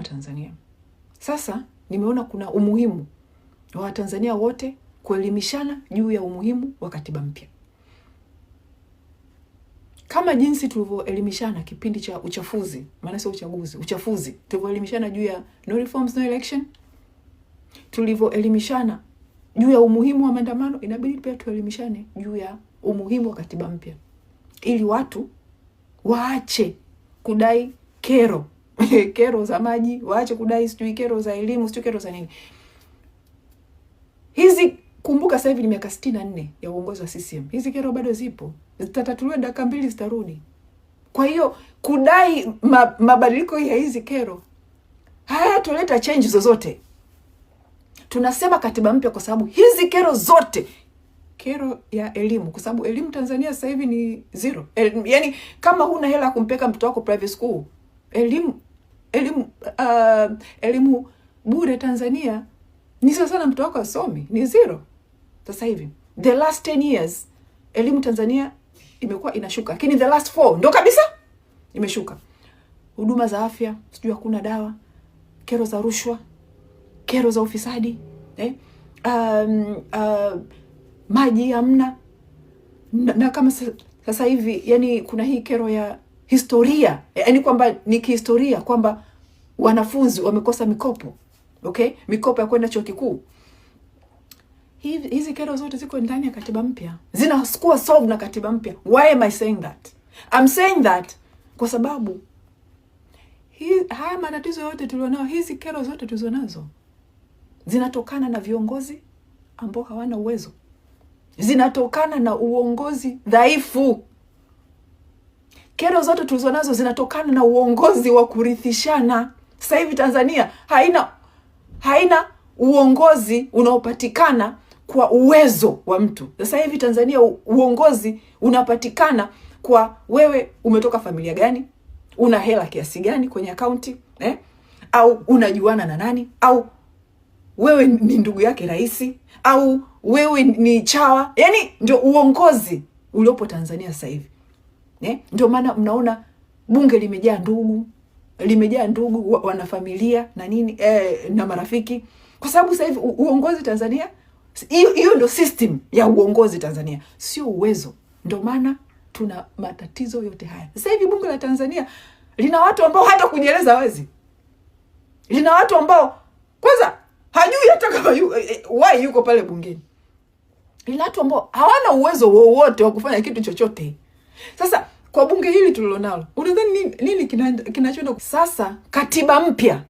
Tanzania. Sasa nimeona kuna umuhimu wa Watanzania wote kuelimishana juu ya umuhimu wa katiba mpya. Kama jinsi tulivyoelimishana kipindi cha uchafuzi, maana sio uchaguzi, uchafuzi, tulivyoelimishana juu ya no reforms no election, tulivyoelimishana juu ya umuhimu wa maandamano, inabidi pia tuelimishane juu ya umuhimu wa katiba mpya, ili watu waache kudai kero kero za maji, waache kudai sijui kero za elimu, sijui kero za nini. Hizi, kumbuka sasa hivi ni miaka 64 ya uongozi wa CCM. Hizi kero bado zipo. Zitatatuliwa dakika 2 zitarudi. Kwa hiyo kudai mabadiliko ya hizi kero hayatoleta change zozote. Tunasema katiba mpya kwa sababu hizi kero zote, kero ya elimu, kwa sababu elimu Tanzania sasa hivi ni zero. Yaani kama huna hela kumpeka mtoto wako private school, elimu bure Tanzania ni sawa sana mtoto wako asomi, ni zero. Sasa hivi the last 10 years elimu Tanzania imekuwa inashuka, lakini the last 4 ndo kabisa imeshuka. Huduma za afya, sijui hakuna dawa, kero za rushwa, kero za ufisadi, maji hamna. Na kama sasa hivi yani kuna hii kero ya historia, yani kwamba ni kihistoria kwamba wanafunzi wamekosa mikopo, okay? Mikopo ya kwenda chuo kikuu. Hizi kero zote ziko ndani ya katiba mpya. Zinakuwa solved na katiba mpya. Why am I saying that? I'm saying that kwa sababu haya matatizo yote tulionao, hizi kero zote tulizonazo zinatokana na viongozi ambao hawana uwezo. Zinatokana na uongozi dhaifu. Kero zote tulizonazo zinatokana na uongozi wa kurithishana. Sasa hivi Tanzania haina uongozi unaopatikana kwa uwezo wa mtu. Sasa hivi Tanzania uongozi unapatikana kwa wewe umetoka familia gani, una hela kiasi gani kwenye akaunti, au unajuana na nani, au wewe ni ndugu yake rais, au wewe ni chawa. Yaani ndio uongozi uliopo Tanzania sasa hivi. Ndio maana mnaona bunge limejaa ndugu, wana familia na nini, na marafiki. Kwa sababu sasa hivi uongozi Tanzania, hiyo ndio system ya uongozi Tanzania, sio uwezo. Ndio maana tuna matatizo yote haya. Sasa hivi bunge la Tanzania lina watu ambao hata kujieleza hawezi. Lina watu ambao kwanza hajui hata kama why yuko pale bungeni. Lina watu ambao hawana uwezo wowote wa kufanya kitu chochote. Sasa kwa bunge hili tulilonalo, unadhani nini kinachoenda sasa? Katiba mpya